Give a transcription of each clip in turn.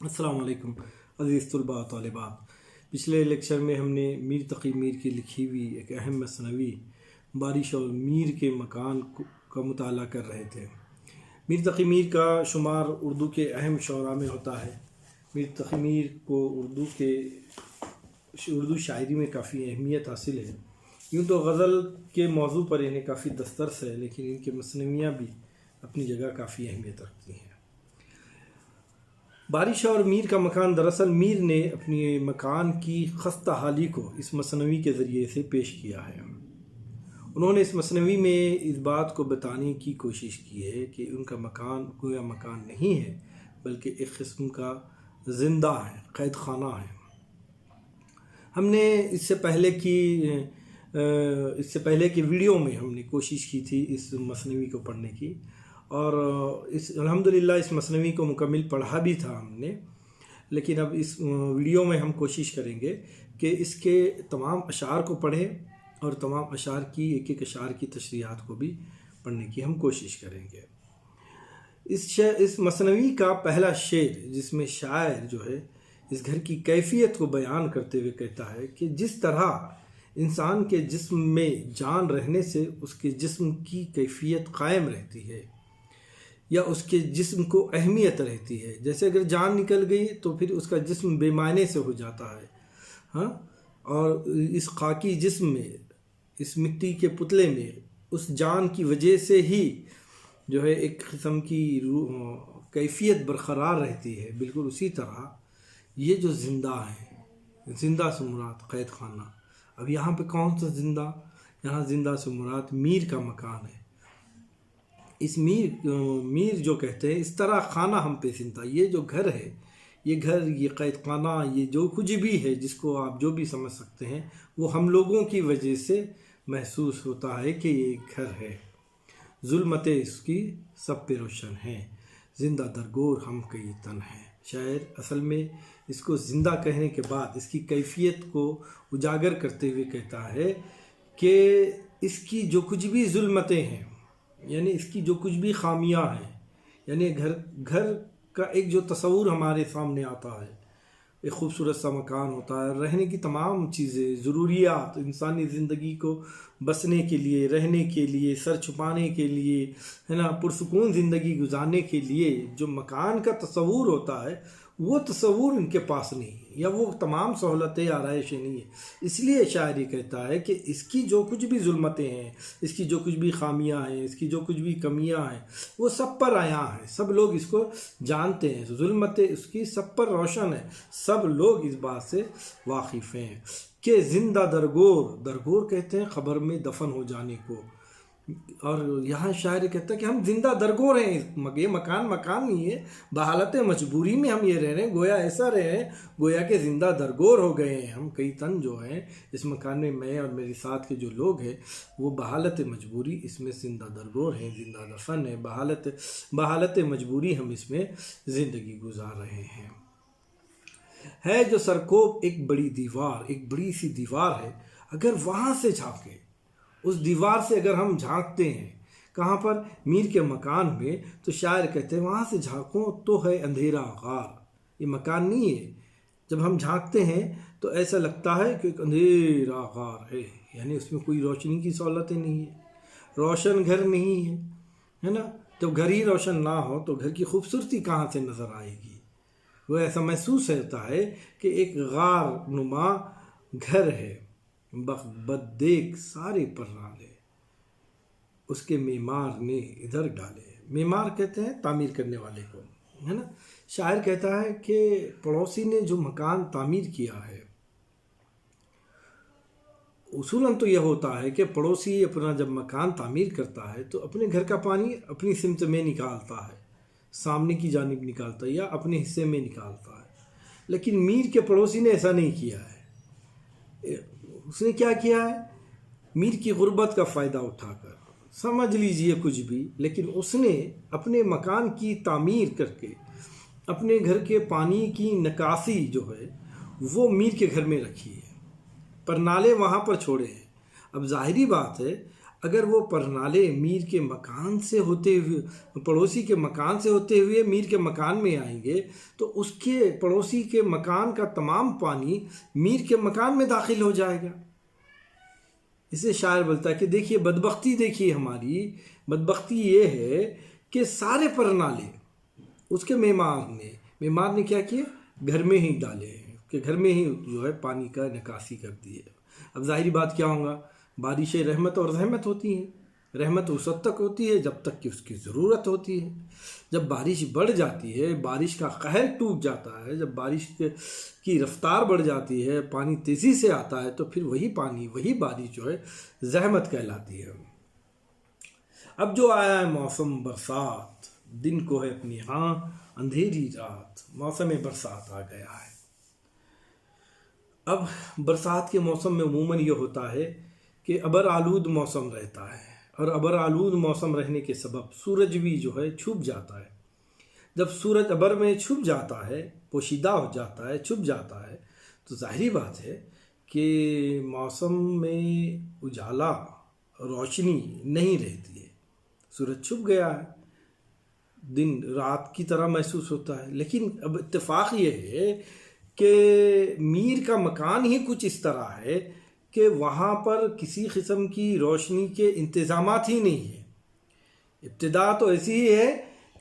السلام علیکم عزیز طلباء و طالبات۔ پچھلے لیکچر میں ہم نے میر تقی میر کی لکھی ہوئی ایک اہم مثنوی بارش اور میر کے مکان کا مطالعہ کر رہے تھے۔ میر تقی میر کا شمار اردو کے اہم شعراء میں ہوتا ہے۔ میر تقی میر کو اردو شاعری میں کافی اہمیت حاصل ہے۔ یوں تو غزل کے موضوع پر انہیں کافی دسترس ہے، لیکن ان کے مثنویاں بھی اپنی جگہ کافی اہمیت رکھتی ہیں۔ بارش اور میر کا مکان، دراصل میر نے اپنی مکان کی خستہ حالی کو اس مثنوی کے ذریعے سے پیش کیا ہے۔ انہوں نے اس مثنوی میں اس بات کو بتانے کی کوشش کی ہے کہ ان کا مکان گویا مکان نہیں ہے، بلکہ ایک قسم کا زندہ ہے، قید خانہ ہے۔ ہم نے اس سے پہلے کی ویڈیو میں ہم نے کوشش کی تھی اس مثنوی کو پڑھنے کی، اور الحمدللہ اس مثنوی کو مکمل پڑھا بھی تھا ہم نے، لیکن اب اس ویڈیو میں ہم کوشش کریں گے کہ اس کے تمام اشعار کو پڑھیں اور تمام اشعار کی ایک ایک اشعار کی تشریحات کو بھی پڑھنے کی ہم کوشش کریں گے۔ اس مثنوی کا پہلا شعر، جس میں شاعر جو ہے اس گھر کی کیفیت کو بیان کرتے ہوئے کہتا ہے کہ جس طرح انسان کے جسم میں جان رہنے سے اس کے جسم کی کیفیت قائم رہتی ہے یا اس کے جسم کو اہمیت رہتی ہے، جیسے اگر جان نکل گئی تو پھر اس کا جسم بے معنی سے ہو جاتا ہے، اور اس خاکی جسم میں، اس مٹی کے پتلے میں اس جان کی وجہ سے ہی جو ہے ایک قسم کی کیفیت برقرار رہتی ہے۔ بالکل اسی طرح یہ جو زندہ ہے، زندہ سے مراد قید خانہ۔ اب یہاں پہ کون سا زندہ؟ یہاں زندہ سے مراد میر کا مکان ہے۔ اس میر جو کہتے ہیں، اس طرح خانہ ہم پہ زندہ، یہ جو گھر ہے، یہ گھر، یہ قید خانہ، یہ جو کچھ بھی ہے جس کو آپ جو بھی سمجھ سکتے ہیں، وہ ہم لوگوں کی وجہ سے محسوس ہوتا ہے کہ یہ ایک گھر ہے۔ ظلمتیں اس کی سب پہ روشن ہیں، زندہ درگور ہم کئی تن ہیں۔ شاعر اصل میں اس کو زندہ کہنے کے بعد اس کی کیفیت کو اجاگر کرتے ہوئے کہتا ہے کہ اس کی جو کچھ بھی ظلمتیں ہیں، یعنی اس کی جو کچھ بھی خامیاں ہیں، یعنی گھر کا ایک جو تصور ہمارے سامنے آتا ہے، ایک خوبصورت سا مکان ہوتا ہے، رہنے کی تمام چیزیں، ضروریات، انسانی زندگی کو بسنے کے لیے، رہنے کے لیے، سر چھپانے کے لیے، ہے نا، پرسکون زندگی گزارنے کے لیے جو مکان کا تصور ہوتا ہے، وہ تصور ان کے پاس نہیں ہے، یا وہ تمام سہولتیں آرائشیں نہیں ہیں۔ اس لیے شاعری کہتا ہے کہ اس کی جو کچھ بھی ظلمتیں ہیں، اس کی جو کچھ بھی خامیاں ہیں، اس کی جو کچھ بھی کمیاں ہیں، وہ سب پر عیاں ہیں، سب لوگ اس کو جانتے ہیں۔ ظلمتیں اس کی سب پر روشن ہے، سب لوگ اس بات سے واقف ہیں کہ زندہ درگور کہتے ہیں قبر میں دفن ہو جانے کو، اور یہاں شاعر کہتا ہے کہ ہم زندہ درگور ہیں۔ یہ مکان نہیں ہے، بحالت مجبوری میں ہم یہ رہ رہے ہیں، گویا ایسا رہے ہیں گویا کہ زندہ درگور ہو گئے ہیں ہم کئی تن جو ہیں اس مکان میں۔ میں اور میرے ساتھ کے جو لوگ ہیں وہ بحالت مجبوری اس میں زندہ درگور ہیں، زندہ دفن ہے، بحالت مجبوری ہم اس میں زندگی گزار رہے ہیں۔ ہے جو سرکوب ایک بڑی دیوار، ایک بڑی سی دیوار ہے، اگر وہاں سے جھانکیں، اس دیوار سے اگر ہم جھانکتے ہیں، کہاں پر؟ میر کے مکان میں، تو شاعر کہتے ہیں وہاں سے جھانکوں تو ہے اندھیرا غار۔ یہ مکان نہیں ہے، جب ہم جھانکتے ہیں تو ایسا لگتا ہے کہ ایک اندھیرا غار ہے، یعنی اس میں کوئی روشنی کی سہولتیں نہیں ہے، روشن گھر نہیں ہے نا۔ جب گھر ہی روشن نہ ہو تو گھر کی خوبصورتی کہاں سے نظر آئے گی؟ وہ ایسا محسوس ہوتا ہے کہ ایک غار نما گھر ہے، بد دیکھ سارے پرالے اس کے معمار نے ادھر ڈالے۔ معمار کہتے ہیں تعمیر کرنے والے کو، ہے نا۔ شاعر کہتا ہے کہ پڑوسی نے جو مکان تعمیر کیا ہے، اصولاً تو یہ ہوتا ہے کہ پڑوسی اپنا جب مکان تعمیر کرتا ہے تو اپنے گھر کا پانی اپنی سمت میں نکالتا ہے، سامنے کی جانب نکالتا ہے یا اپنے حصے میں نکالتا ہے، لیکن میر کے پڑوسی نے ایسا نہیں کیا ہے۔ اس نے کیا کیا ہے؟ میر کی غربت کا فائدہ اٹھا کر، سمجھ لیجئے کچھ بھی، لیکن اس نے اپنے مکان کی تعمیر کر کے اپنے گھر کے پانی کی نکاسی جو ہے وہ میر کے گھر میں رکھی ہے، پر نالے وہاں پر چھوڑے ہیں۔ اب ظاہری بات ہے، اگر وہ پرنالے میر کے مکان سے ہوتے ہوئے، پڑوسی کے مکان سے ہوتے ہوئے میر کے مکان میں آئیں گے تو اس کے پڑوسی کے مکان کا تمام پانی میر کے مکان میں داخل ہو جائے گا۔ اسے شاعر بولتا ہے کہ دیکھیے بدبختی، دیکھیے ہماری بدبختی یہ ہے کہ سارے پرنالے اس کے معمار نے کیا کیا، گھر میں ہی ڈالے ہیں، کہ گھر میں ہی جو ہے پانی کا نکاسی کر دی ہے۔ اب ظاہری بات کیا ہوگا، بارشیں رحمت اور رحمت ہوتی ہیں۔ رحمت اس وقت تک ہوتی ہے جب تک کہ اس کی ضرورت ہوتی ہے۔ جب بارش بڑھ جاتی ہے، بارش کا قہر ٹوٹ جاتا ہے، جب بارش کی رفتار بڑھ جاتی ہے، پانی تیزی سے آتا ہے، تو پھر وہی پانی، وہی بارش جو ہے زحمت کہلاتی ہے۔ اب جو آیا ہے موسم برسات، دن کو ہے اپنی ہاں اندھیری رات، موسم برسات آ گیا ہے۔ اب برسات کے موسم میں عموماً یہ ہوتا ہے کہ ابر آلود موسم رہتا ہے، اور ابر آلود موسم رہنے کے سبب سورج بھی جو ہے چھپ جاتا ہے۔ جب سورج ابر میں چھپ جاتا ہے، پوشیدہ ہو جاتا ہے، چھپ جاتا ہے، تو ظاہری بات ہے کہ موسم میں اجالا، روشنی نہیں رہتی ہے۔ سورج چھپ گیا ہے، دن رات کی طرح محسوس ہوتا ہے۔ لیکن اب اتفاق یہ ہے کہ میر کا مکان ہی کچھ اس طرح ہے کہ وہاں پر کسی قسم کی روشنی کے انتظامات ہی نہیں ہیں۔ ابتدا تو ایسی ہی ہے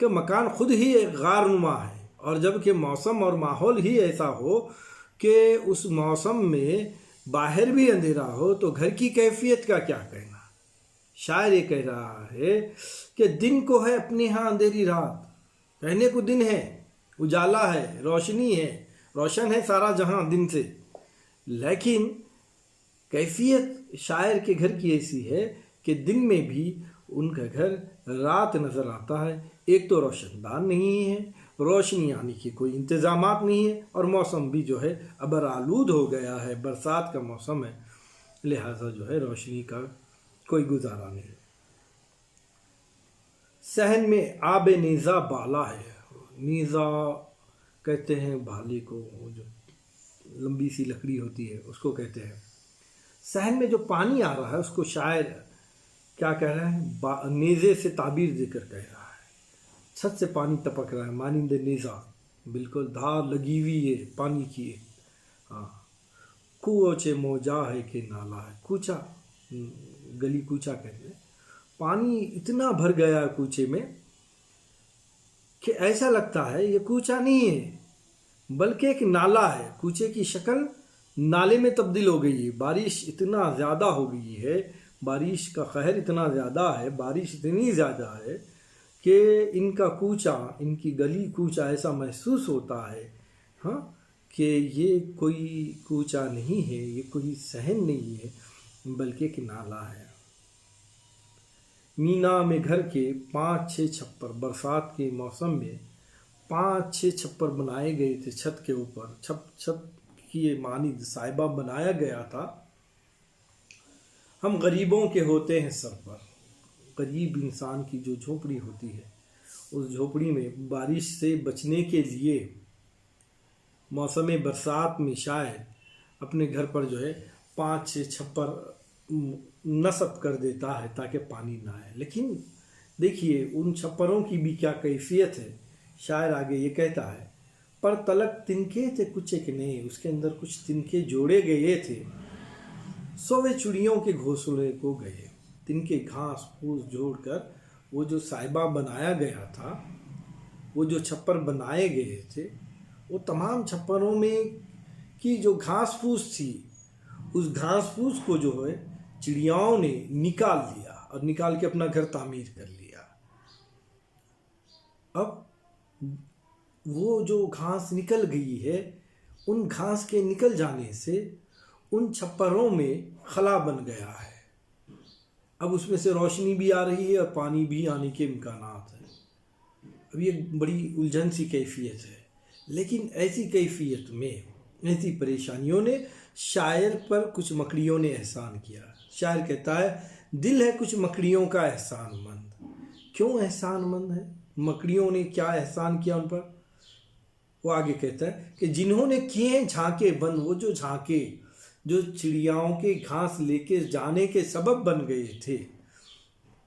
کہ مکان خود ہی ایک غار نما ہے، اور جب کہ موسم اور ماحول ہی ایسا ہو کہ اس موسم میں باہر بھی اندھیرا ہو تو گھر کی کیفیت کا کیا کہنا۔ شاعر یہ کہہ رہا ہے کہ دن کو ہے اپنے ہاں اندھیری رات، کہنے کو دن ہے، اجالا ہے، روشنی ہے، روشن ہے سارا جہاں دن سے، لیکن کیفیت شاعر کے گھر کی ایسی ہے کہ دن میں بھی ان کا گھر رات نظر آتا ہے۔ ایک تو روشن دان نہیں ہے، روشنی آنے کی کوئی انتظامات نہیں ہے، اور موسم بھی جو ہے ابر آلود ہو گیا ہے، برسات کا موسم ہے، لہٰذا جو ہے روشنی کا کوئی گزارا نہیں۔ صحن میں آب نیزا بالا ہے، نیزا کہتے ہیں بھالے کو، جو لمبی سی لکڑی ہوتی ہے اس کو کہتے ہیں۔ صحن میں جو پانی آ رہا ہے اس کو شاعر کیا کہہ رہا ہے، نیزے سے تعبیر دے کر کہہ رہا ہے۔ چھت سے پانی ٹپک رہا ہے مانند نیزا، بالکل دھار لگی ہوئی ہے پانی کی۔ ہاں، کوچے موجا ہے کہ نالا ہے، کوچا، گلی کوچا کہتے ہیں۔ پانی اتنا بھر گیا ہے کوچے میں کہ ایسا لگتا ہے یہ کوچا نہیں ہے بلکہ ایک نالا ہے۔ کوچے کی شکل نالے میں تبدیل ہو گئی ہے۔ بارش اتنا زیادہ ہو گئی ہے، بارش کا قہر اتنا زیادہ ہے، بارش اتنی زیادہ ہے کہ ان کا کوچا، ان کی گلی کوچا ایسا محسوس ہوتا ہے ہاں کہ یہ کوئی کوچا نہیں ہے، یہ کوئی صحن نہیں ہے بلکہ ایک نالا ہے۔ مینا میں گھر کے 5-6 چھپر، برسات کے موسم میں 5-6 چھپر بنائے گئے تھے چھت کے اوپر، چھت کی مانند صاحبہ بنایا گیا تھا۔ ہم غریبوں کے ہوتے ہیں سر پر، غریب انسان کی جو جھوپڑی ہوتی ہے، اس جھوپڑی میں بارش سے بچنے کے لیے موسم برسات میں شاید اپنے گھر پر جو ہے 5-6 چھپر نصب کر دیتا ہے تاکہ پانی نہ آئے۔ لیکن دیکھیے ان چھپروں کی بھی کیا کیفیت ہے۔ شاعر آگے یہ کہتا ہے، پر تلک تنکے تھے کچھ ایک نئے، اس کے اندر کچھ تنکے جوڑے گئے تھے، سوے چڑیوں کے گھونسلے کو گئے۔ تنکے گھاس پھوس جوڑ کر وہ جو صاحبہ بنایا گیا تھا، وہ جو چھپر بنائے گئے تھے، وہ تمام چھپروں میں کی جو گھاس پھوس تھی، اس گھاس پھوس کو جو ہے چڑیاؤں نے نکال لیا اور نکال کے اپنا گھر تعمیر کر لیا۔ اب وہ جو گھاس نکل گئی ہے، ان گھاس کے نکل جانے سے ان چھپروں میں خلا بن گیا ہے۔ اب اس میں سے روشنی بھی آ رہی ہے اور پانی بھی آنے کے امکانات ہیں۔ اب یہ بڑی الجھن سی کیفیت ہے، لیکن ایسی کیفیت میں، ایسی پریشانیوں نے شاعر پر کچھ مکڑیوں نے احسان کیا۔ شاعر کہتا ہے، دل ہے کچھ مکڑیوں کا احسان مند۔ کیوں احسان مند ہے؟ مکڑیوں نے کیا احسان کیا ان پر؟ وہ آگے کہتا ہے کہ جنہوں نے کیے جھانکے بند، وہ جو جھانکے جو چڑیاؤں کے گھاس لے کے جانے کے سبب بن گئے تھے،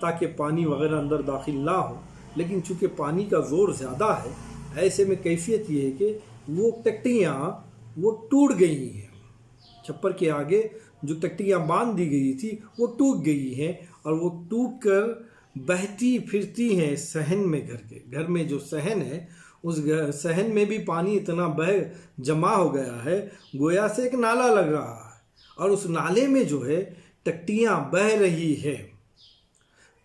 تاکہ پانی وغیرہ اندر داخل نہ ہو، لیکن چونکہ پانی کا زور زیادہ ہے، ایسے میں کیفیت یہ ہے کہ وہ ٹکٹیاں وہ ٹوٹ گئی ہیں، چھپر کے آگے جو ٹکٹیاں باندھ دی گئی تھی وہ ٹوٹ گئی ہیں، اور وہ ٹوٹ کر بہتی پھرتی ہیں صحن میں، گھر میں جو صحن ہے اس صحن میں بھی پانی اتنا جمع ہو گیا ہے گویا سے ایک نالا لگ رہا ہے، اور اس نالے میں جو ہے ٹکٹیاں بہہ رہی ہے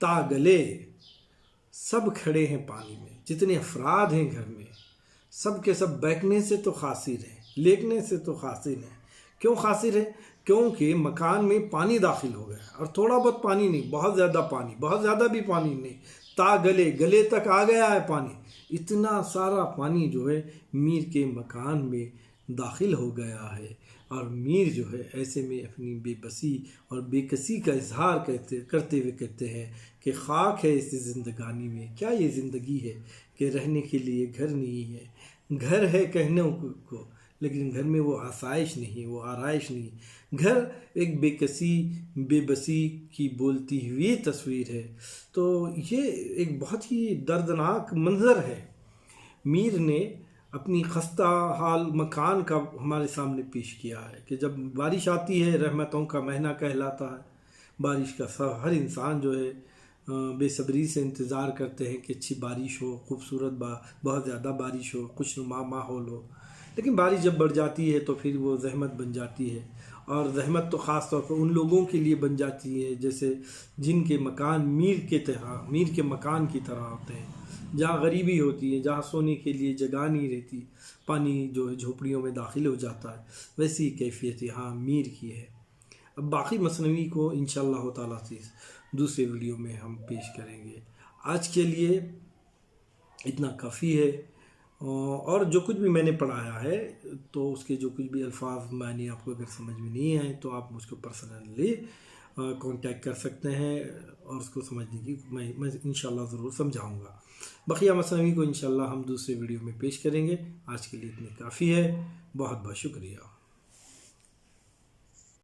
تا گلے، سب کھڑے ہیں پانی میں، جتنے افراد ہیں گھر میں سب کے سب بہنے سے تو خاسر ہیں، لیٹنے سے تو خاسر ہیں۔ کیوں خاسر ہیں؟ کیونکہ مکان میں پانی داخل ہو گیا، اور تھوڑا بہت پانی نہیں، بہت زیادہ پانی، بہت زیادہ بھی پانی نہیں، تا گلے تک آ گیا ہے پانی، اتنا سارا پانی جو ہے میر کے مکان میں داخل ہو گیا ہے۔ اور میر جو ہے ایسے میں اپنی بے بسی اور بے کسی کا اظہار کرتے ہوئے کہتے ہیں کہ خاک ہے اس زندگانی میں، کیا یہ زندگی ہے کہ رہنے کے لیے گھر نہیں ہے، گھر ہے کہنے کو لیکن گھر میں وہ آسائش نہیں، وہ آرائش نہیں، گھر ایک بے کسی بے بسی کی بولتی ہوئی تصویر ہے۔ تو یہ ایک بہت ہی دردناک منظر ہے، میر نے اپنی خستہ حال مکان کا ہمارے سامنے پیش کیا ہے کہ جب بارش آتی ہے رحمتوں کا مہینہ کہلاتا ہے، بارش کا ہر انسان جو ہے بے صبری سے انتظار کرتے ہیں کہ اچھی بارش ہو، خوبصورت بہت زیادہ بارش ہو، خوشنما ماحول ہو، لیکن بارش جب بڑھ جاتی ہے تو پھر وہ زحمت بن جاتی ہے، اور زحمت تو خاص طور پر ان لوگوں کے لیے بن جاتی ہے جیسے جن کے مکان میر کے مکان کی طرح ہوتے ہیں، جہاں غریبی ہوتی ہے، جہاں سونے کے لیے جگہ نہیں رہتی، پانی جو ہے جھوپڑیوں میں داخل ہو جاتا ہے، ویسی کیفیت یہاں میر کی ہے۔ اب باقی مثنوی کو انشاءاللہ تعالیٰ سے دوسرے ویڈیو میں ہم پیش کریں گے۔ آج کے لیے اتنا کافی ہے، اور جو کچھ بھی میں نے پڑھایا ہے تو اس کے جو کچھ بھی الفاظ معنی آپ کو اگر سمجھ میں نہیں آئے تو آپ مجھ کو پرسنلی کانٹیکٹ کر سکتے ہیں، اور اس کو سمجھنے کی میں انشاءاللہ ضرور سمجھاؤں گا۔ بقیہ مثنوی کو انشاءاللہ ہم دوسرے ویڈیو میں پیش کریں گے۔ آج کے لیے اتنے کافی ہے، بہت بہت شکریہ۔